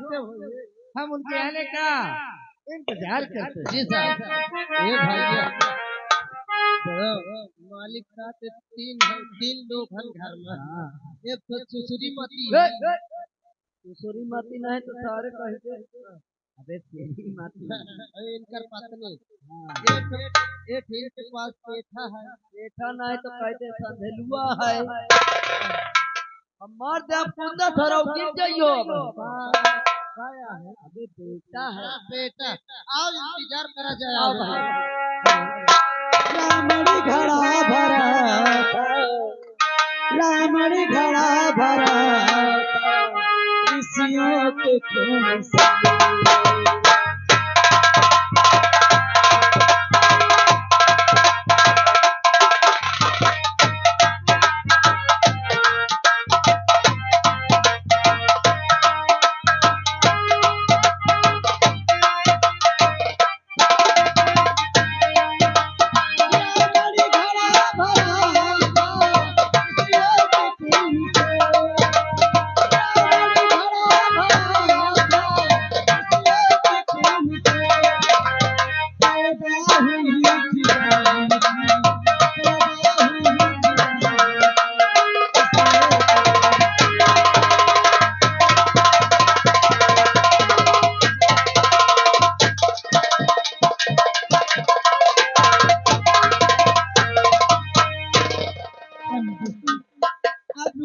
हमसे हुए, हम उनके आने का इंतजार करते हैं। जी साहब। ये भैया मालिक साथ तीन लोग हैं घर में। एक तो सुसुरी मती है। सुसुरी मती नहीं तो सारे कह दे। अबे तेरी माती इनकर पत्नी। एक इनके पास पेठा है। पेठा नहीं तो कह दे संधेलुआ है। हमार दे पुंदा धराव गिर जाइयो। खाया है। अबे बेटा है। बेटा आओ इंतजार करा जाए। आओ भाई। रामड़ी घड़ा भरा रामड़ी घड़ा भरा ऋषियों के खून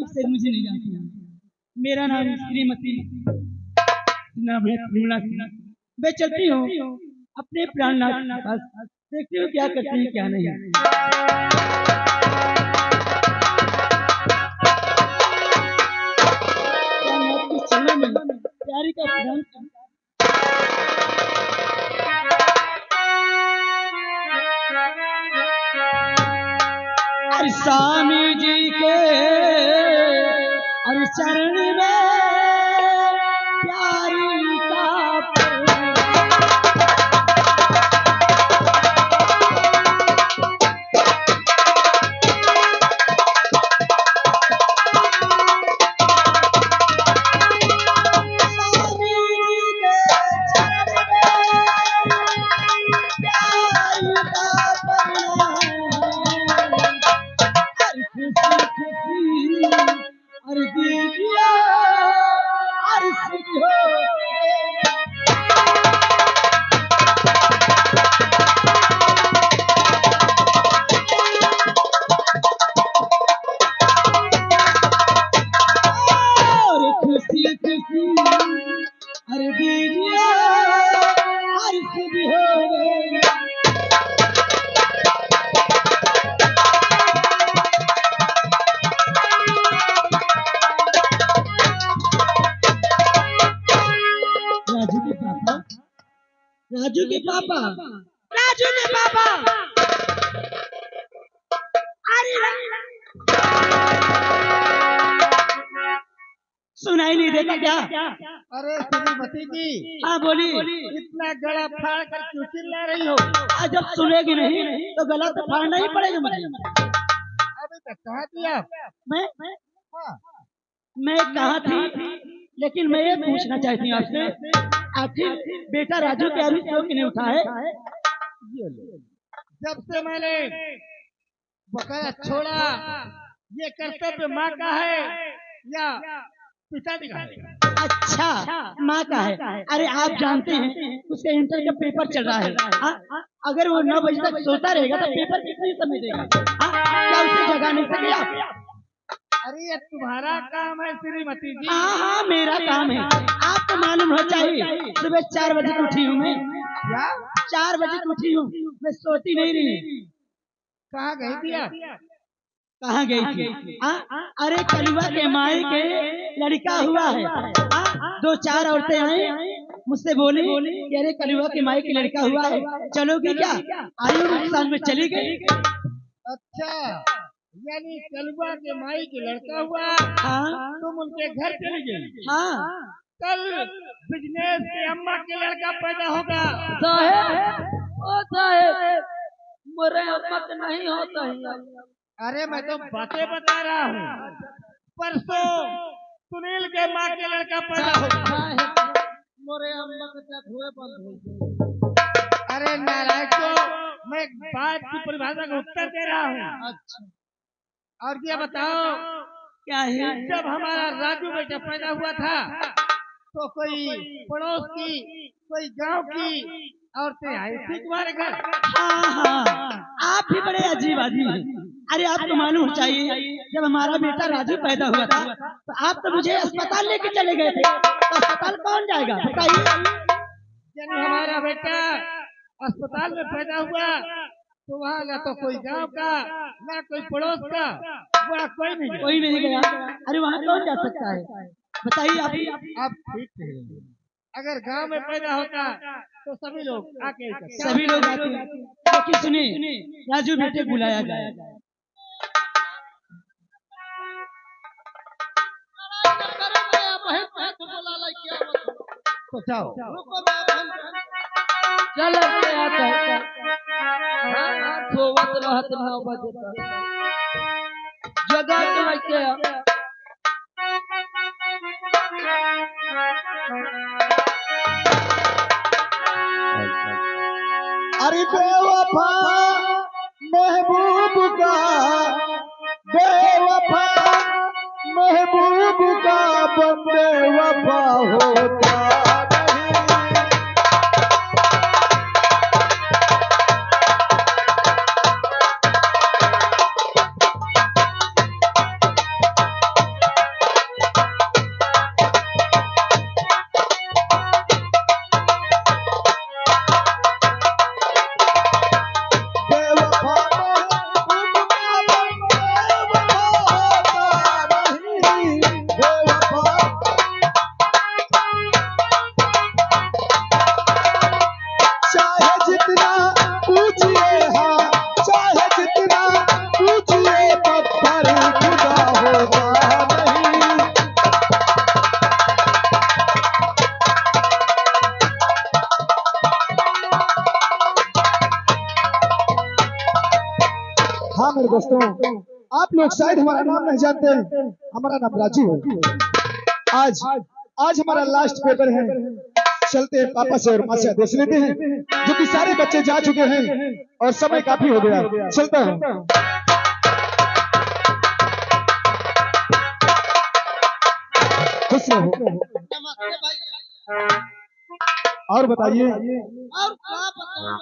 से मुझे नहीं जानती। मेरा नाम श्रीमती नाम है निर्मला सिन्हा। मैं चलती हूँ अपने प्राणनाथ के पास, देखती हूँ क्या करती है क्या नहीं। प्यारी का प्रणाम। अरे स्वामी जी के अरे चरण में प्यारी का राजू के पापा सुनाई नहीं देता क्या? अरे श्रीमती जी। हाँ बोली। इतना गला फाड़ कर क्यों चिल्ला रही हो? जब सुनेगी नहीं तो गला तो फाड़ना ही पड़ेगा मुझे। अभी तक कहाँ थी आप? मैं कहाँ थी, लेकिन मैं ये पूछना चाहती हूँ आपसे, आखिर बेटा राजू के अभी क्यों नहीं उठा है? जब से मैंने बकाया छोड़ा, ये कर्तव्य माँ का है या पिताजी का है? अच्छा माँ का है। अरे आप जानते हैं उसका इंटर का पेपर चल रहा है। अगर वो 9 बजे तक सोता रहेगा तो पेपर कितनी समय देगा? क्या उसे जगा नहीं सके आप? अरे ये तुम्हारा काम है श्रीमती जी। हाँ मेरा काम है। आपको मालूम हो चाहिए सुबह 4 बजे की उठी हूँ मैं। क्या 4 बजे की उठी हूँ मैं, सोती नहीं रही। कहाँ गई थी आप? कहाँ गई थी? अरे कलुआ के माई के लड़का हुआ है। 2-4 औरतें आई मुझसे बोली कि अरे कलुआ के माई के लड़का हुआ है, चलोगी क्या? आई नुकसान में चली गई। अच्छा, यानी कलुआ के माई के लड़का हुआ, तुम उनके घर चली गई। कल बिजनेस के अम्मा के लड़का पैदा होगा। साहेब मेरे अम्मा के नहीं होता है। अरे मैं तो बातें बता रहा हूँ। परसों सुनील के माँ के लड़का पैदा होगा। मोरे अम्मा के साथ हुए बंद हो। अरे नारायण को मैं एक बात की परिभाषा का उत्तर दे रहा हूँ। अच्छा और ये बताओ क्या है? जब हमारा राजू बेटा पैदा हुआ था तो कोई पड़ोस की कोई गांव की औरतें आई थी तुम्हारे घर? हाँ हाँ, आप भी बड़े अजीब आदमी हैं। अरे आपको मालूम चाहिए, जब हमारा बेटा राजू पैदा हुआ था तो आप तो मुझे अस्पताल लेके चले गए थे। तो अस्पताल कौन जाएगा बताइए? जब हमारा बेटा अस्पताल में पैदा हुआ तो वहाँ ना तो कोई गांव का ना कोई पड़ोस का, वहाँ कोई नहीं गया। अरे वहाँ कौन जा सकता है बताइए आप ठीक थे। अगर गांव में पैदा होता तो सभी लोग आके सभी लोग आते, लेकिन सुने राजू बेटे बुलाया गया। तो जाओ चल सोवत रहत 9 बजे तक जगह के लगे अरे बेवफा महबूब का बेवफा महबूब का बंदे वफा होता हाँ मेरे दोस्तों, आप लोग शायद हमारा नाम नहीं जानते, हमारा नाम राजू है। आज हमारा लास्ट पेपर है। चलते हैं पापा से और माँ से आदेश लेते हैं, जो कि सारे बच्चे जा चुके हैं और समय काफी हो गया। चलता हूँ। खुश रहो। और बताइए। और क्या बताऊं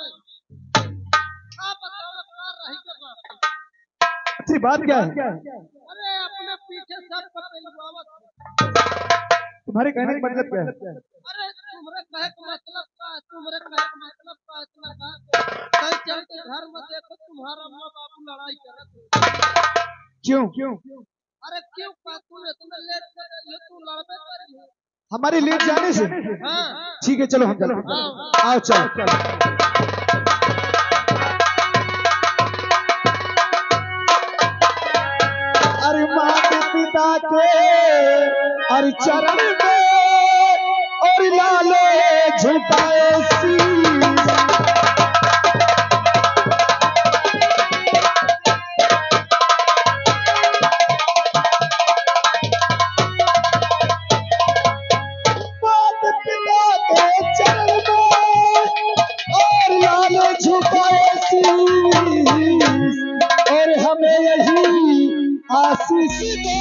अच्छी बात क्या है? अरे अपने पीछे सब पहलवावत। तुम्हारे कहने का मतलब क्या है? अरे तुम्हारे कहे का मतलब क्या है? तुम्हारे कहे का मतलब क्या है? इतना का कल चल के घर में देखो तुम्हारा माँ बाप लड़ाई करत। क्यों? अरे क्यों का तू इतना लेट कर रही है? तू लड़बे करी है हमारे लेट जाने से? हाँ ठीक है, चलो हम चलते हैं। आओ चलो। अरे माता पिता के अरे चरण में और लाले झुकाए शीश। माता पिता के चरण में और लाले झुकाए शीश, और हमें यही आशीष दे।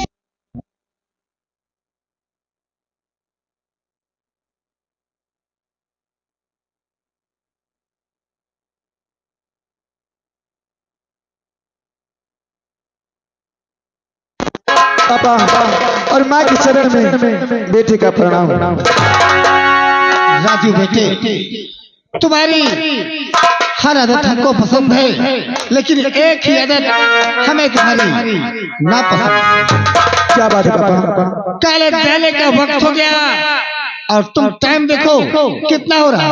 पापा और माँ के चरण में बेटे का प्रणाम। राजू बेटे, तुम्हारी हर आदत हमको पसंद है, लेकिन एक ही आदत हमें तुम्हारी ना पसंद। क्या बात है पापा? काले जाने का वक्त हो गया और तुम टाइम देखो कितना हो रहा है।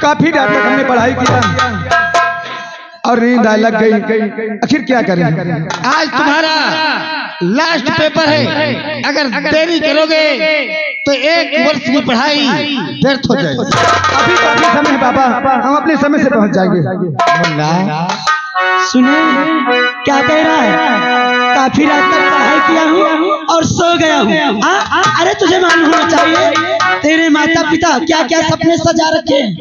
काफी रात तक हमने पढ़ाई किया और नींद आने लग गई। आखिर क्या करें? आज तुम्हारा लास्ट पेपर है, अगर देरी करोगे तो 1 वर्ष की पढ़ाई व्यर्थ हो जाएगी। अभी काफी समय है पापा, हम अपने समय से पहुंच जाएंगे। मुन्ना, सुने क्या कह रहा है? काफी रात तक पढ़ाई किया हूँ और सो गया हूँ। अरे तुझे मालूम होना चाहिए तेरे माता पिता क्या क्या सपने सजा रखे हैं।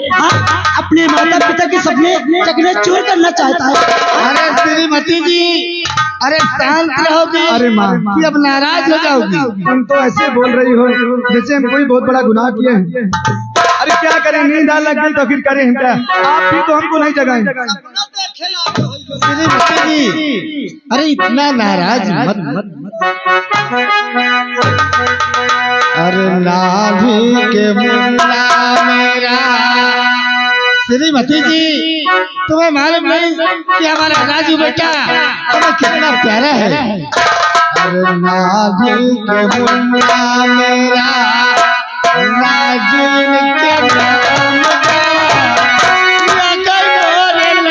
अपने माता पिता के सपने चकनाचूर करना चाहता है। अरे श्रीमती जी, अरे शांत रहोगी? अरे माँ, कि अब नाराज हो जाओगी? तुम तो ऐसे बोल रही हो जैसे हम कोई बहुत बड़ा गुनाह किए हैं। अरे क्या करें, नींद आ लग गई तो फिर करें हम क्या? आप भी तो हमको नहीं जगाएं। श्रीमती जी, अरे इतना नाराज मत। अरे लाभी के मुन्ना मेरा। श्रीमती जी, तुम्हें मालूम नहीं कि हमारा राजू बेटा तुम्हें कितना प्यारा है? अरे लाभी के मुन्ना मेरा, राजू के नाम का लगन मोरे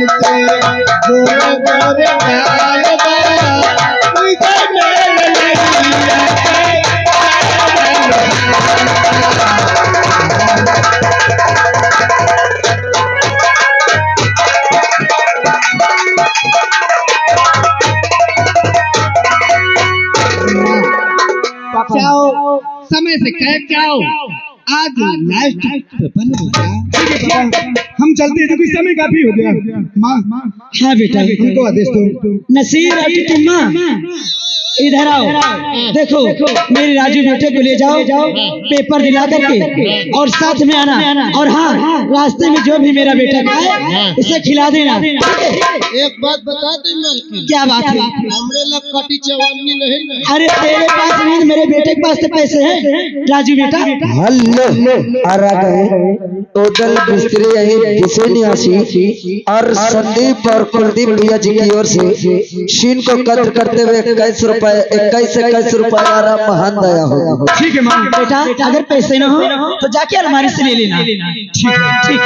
लैया समय से कह जाओ, आज लास्ट पेपर होगा। हम चलते हैं क्योंकि समय काफी हो गया। माँ, हाँ बेटा, उनको आदेश दो। नसीर अटिटुम्मा इधर आओ। देखो मेरे राजू बेटे को ले जाओ पेपर दिला करके और साथ में आना। और हाँ, रास्ते में जो भी मेरा बेटा खाए इसे खिला देना। एक बात बता दे मालकिन, क्या बात है? हमरे लग कटी चवानी नहीं। अरे तेरे पास नहीं, मेरे बेटे के पास तो पैसे हैं राजू बेटा। हल्लो टोटल मिस्त्री यही हुसैनियासी और संदीप और कुलदीप भैया जी की ओर से शीन को कत्ल करते हुए 21 रुपए आराम महान दया हो। ठीक है माँ। बेटा अगर पैसे न हो तो जाके अलमारी से ले लेना। ठीक है।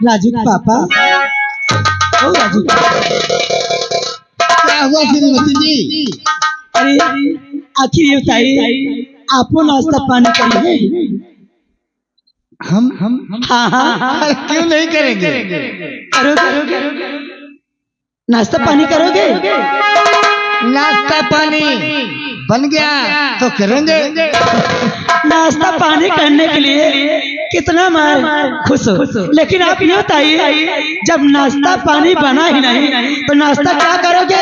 राजू पापा, ओ राजू, क्या हुआ श्रीमती जी? अरे आखिर ये बताइए आपको नाश्ता पानी करिए? हम हाँ क्यों नहीं करेंगे? करोगे? नाश्ता पानी करोगे? नाश्ता पानी बन गया तो करेंगे। नाश्ता पानी करने के लिए कितना मैं खुश हो, लेकिन आप ये बताइए जब नाश्ता पानी बना ही नहीं तो नाश्ता क्या करोगे?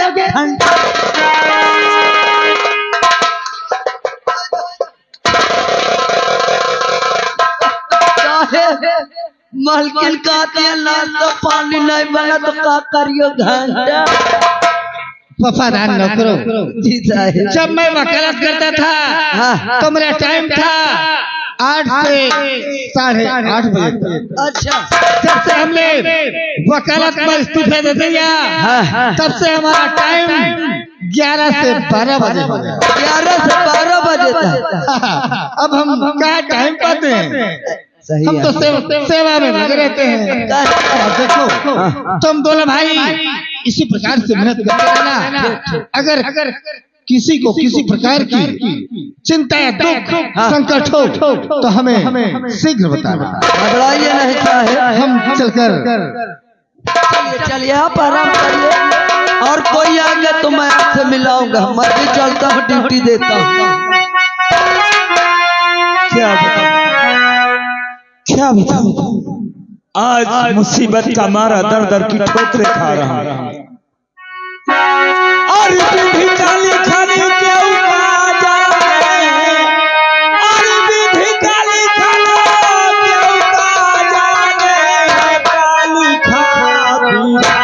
मालकिन कहते हैं नाश्ता पानी नहीं बना तो क्या करियो घंटा। वफादार नौकरों, जब मैं वकालत करता था तो मेरा टाइम था 8 से 8:30 बजे। अच्छा, जब से हमने वकालत पर इस्तीफा दे दिया तब से हमारा टाइम 11 से 12 बजे हो गया। 11 से 12 बजे तक। अब हम क्या टाइम पाते हैं? हम तो सेवा में लगे रहते हैं। देखो तुम दोनों भाई इसी प्रकार से मेहनत करते रहना। अगर किसी को किसी प्रकार की चिंता या दुख संकट हो तो हमें शीघ्र बताना। घबराइए नहीं चाहे, हम चलकर चलिए चलिए आप आराम करिए, और कोई आगे तो मैं आपसे मिलाऊंगा। मैं भी चलता हूँ, ड्यूटी देता हूँ। क्या बताऊं, आज मुसीबत का मारा दर दर की ठोकरें खा रहा हूं, और विधि काली खाने के ऊपर जाने, और विधि काली खाने के ऊपर जाने, काली खा दिया।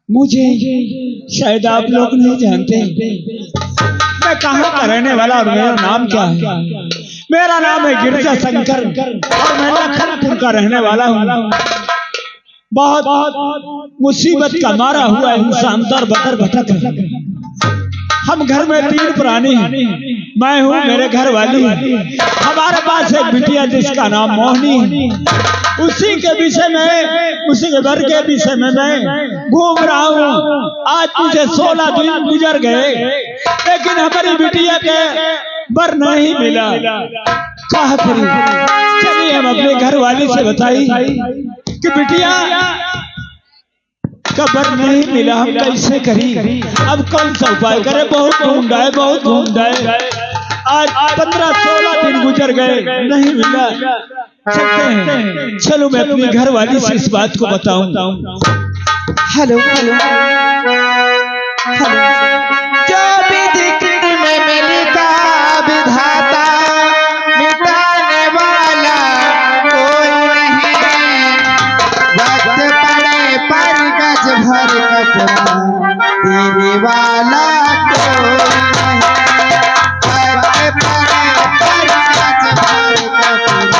मुझे शायद आप लोग नहीं जानते मैं कहाँ का रहने वाला और मेरा नाम क्या है। मेरा नाम है गिरजा शंकर और मैं लखनपुर का रहने वाला हूँ। बहुत मुसीबत का मारा हुआ इंसान दर बदर भटक रहा है। हम घर में 3 प्राणी हैं, मैं हूँ, मेरे घर वाली है, हमारे पास एक बिटिया जिसका नाम मोहनी है। उसी के विषय में, उसी के घर के विषय में मैं घूम रहा हूँ। आज मुझे 16 दिन गुजर गए, लेकिन हमारी बिटिया के बर नहीं मिला। कहा करी? चलिए हम अपने घर वाली से बताई कि बिटिया का बर नहीं मिला, हम कैसे करी, अब कौन सा उपाय करें। बहुत ढूंढा है, बहुत ढूंढा है। आज 15-16 दिन गुजर गए, नहीं मिला। चलते हैं, चलो मैं अपनी घर वाली से इस बात को बताऊं। हेलो हेलो हेलो, जो विधि में मिलता विधाता मिटाने वाला कोई नहीं, वक्त पड़े पर गज भर कपड़ा देने वाला कोई नहीं, वक्त पड़े पर गज भर कपड़ा।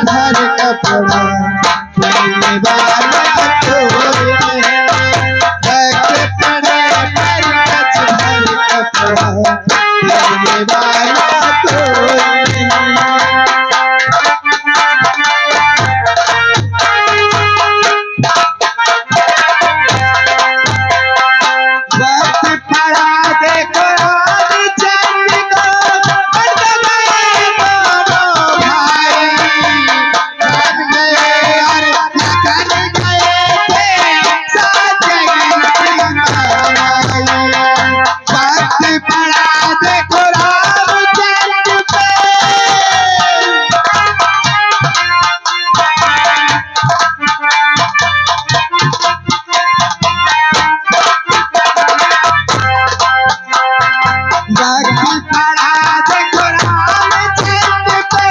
भर राखी पड़ा देखो राम चंद्र पे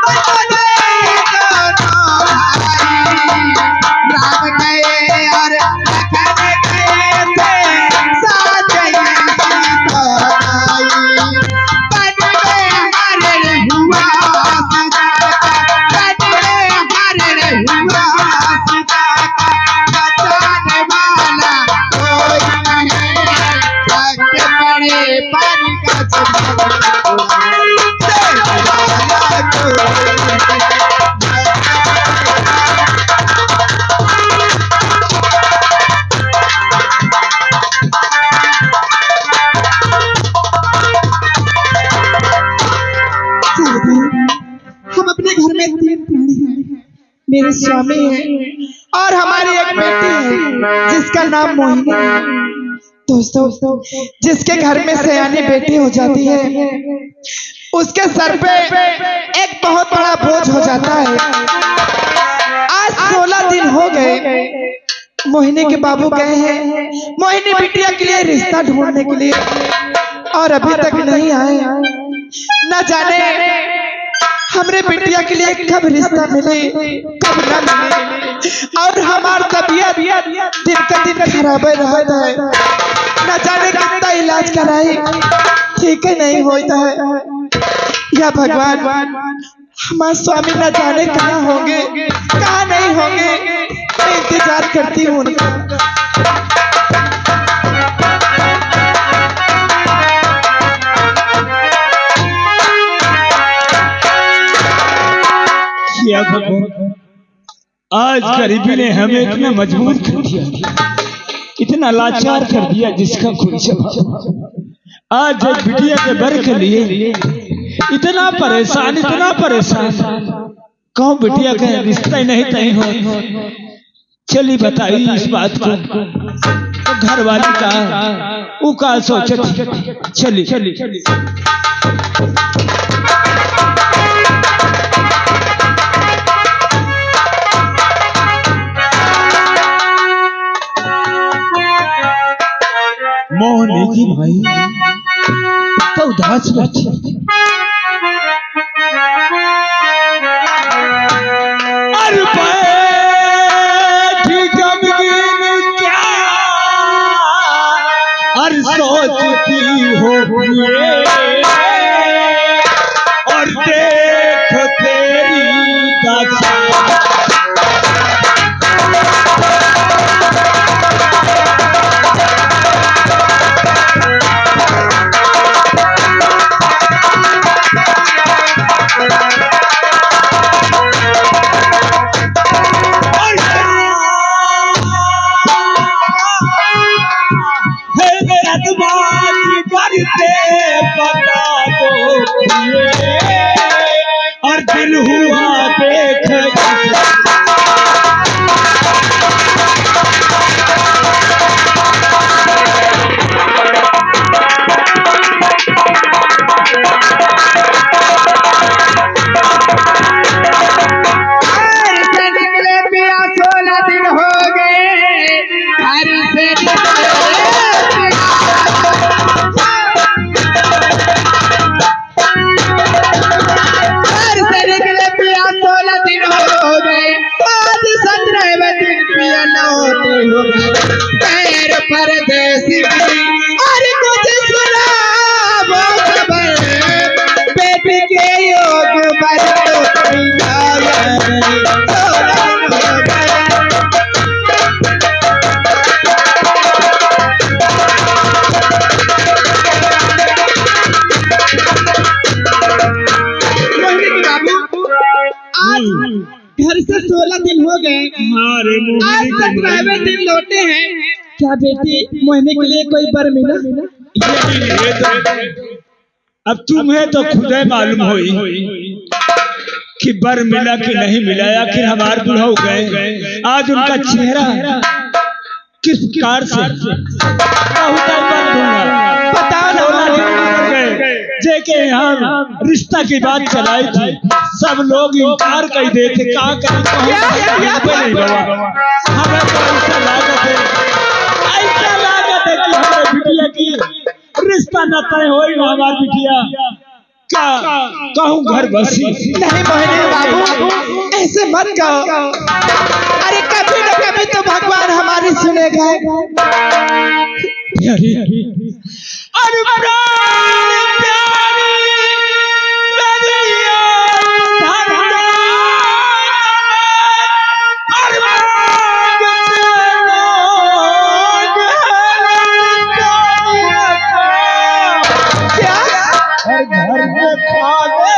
बने दोनों भाई। राम गए और लखन गए थे साथ सीताई। बन में हरण हुआ सीता का, बन में हरण हुआ सीता का, बचाने वाला कोई नहीं। रख पड़े पर गज हम अपने घर में 3 प्राणी हैं। मेरे स्वामी हैं और हमारी एक बेटी है जिसका नाम मोहिनी है। दोस्तों, जिसके घर में सयानी बेटी हो जाती है उसके सर पे एक बहुत बड़ा बोझ हो जाता है। आज 16 दिन हो गए मोहिनी के बाबू गए हैं मोहिनी बिटिया के लिए रिश्ता ढूंढने के लिए और अभी तक नहीं आए। न जाने हमरे बिटिया के लिए कब रिश्ता मिले कब न मिले। और हमारा तबीयत दिन का दिन खराब रहता है। न जाने कितना इलाज कराए ठीक है नहीं होता है। या भगवान हमारे स्वामी न जाने कहाँ होंगे कहाँ नहीं होंगे। मैं इंतजार करती हूँ उनका। किया भगवान, आज गरीबी ने हमें इतना मजबूर कर दिया, इतना लाचार कर दिया जिसका कोई जवाब। आज एक बिटिया के बर के लिए इतना परेशान कहूँ बिटिया का रिश्ता ही नहीं तय हो। चली बताइए इस बात को तो घर वाली का वो का सोचे। चली मोहनी की भाई तो उदास बैठी। अरे बैठी गमगीन क्या और सोचती हो ये और देख तेरी दशा। और दिल हुआ देख निकले पिया 16 दिन हो गए घर से निकले पिया 16 दिन हो गए। आज 17वें दिन पिया लौटे हो गए पैर परदेसी और कुछ सुना वो खबर बेटी के योग पर घर से 16 दिन हो गए। आज 17वें दिन लौटे हैं। क्या बेटी मोहिनी के लिए कोई बर मिला? अब तुम्हें तो खुद मालूम होई कि बर मिला कि नहीं मिला। आखिर हमारे बुढ़ा गए आज उनका चेहरा किस कार से पता जेके यहाँ रिश्ता की बात चलाई थी सब लोग इनकार कर देते हमें तो ऐसा लागत है कि हमारे बिटिया की रिश्ता न तय हो ना हमारी बिटिया का कहूँ घर बसी। नहीं मोहिनी बाबू ऐसे मत कहो। अरे कभी न कभी तो भगवान हमारी सुनेगा। अरे प्राण प्यारी मेरिया घर में पावे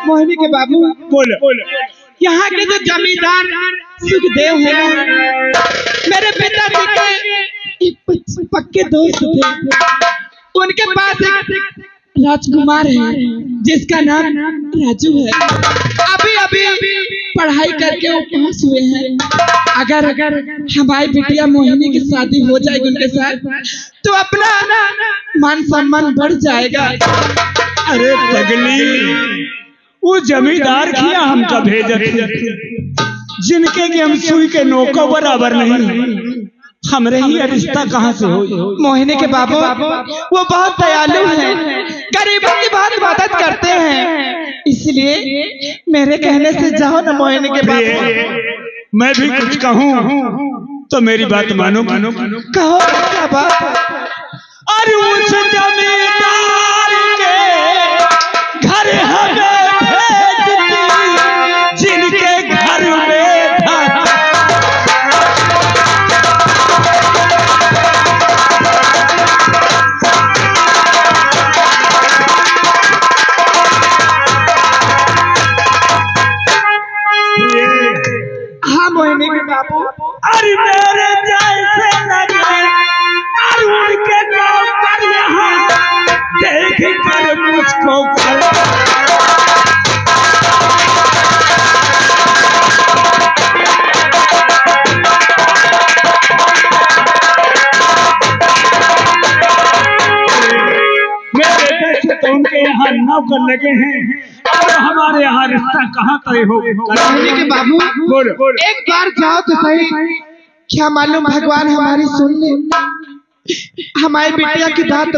मोहिनी के बाबू बोलो यहाँ के जो जमींदार सुखदेव है ना, मेरे पिताजी के एक पक्के दोस्त थे। उनके पास एक राजकुमार है जिसका नाम राजू है। अभी अभी पढ़ाई करके वो पास हुए हैं। अगर हमारी बिटिया मोहिनी की शादी हो जाएगी उनके साथ तो अपना मान सम्मान बढ़ जाएगा। अरे पगली, वो जमींदार किया हमका भेजत जिनके की हम सुई के नोको बराबर नहीं, हमरे ही रिश्ता कहाँ से हो। मोहिनी के बाबू वो बहुत दयालु हैं, गरीबों की बहुत मदद करते हैं, इसलिए मेरे कहने से जाओ ना मोहिनी के बाबू। मैं भी कुछ कहूँ तो मेरी बात मानो। कहो क्या बात। अरे उस जमींदार के घर हमें भेज दी जिनके घर में था। हाँ मोहिनी के बाबू। अरे मेरे जैसे लगे और उनके नौकर यहाँ देख कर मुझको मेरे जैसे तो उनके यहाँ नौकर लगे हैं और हमारे यहाँ रिश्ता कहाँ तय हो। कहने के बाबू बोलो एक बार जाओ तो सही, क्या मालूम भगवान हमारी सुन ले, हमारी बिटिया की बात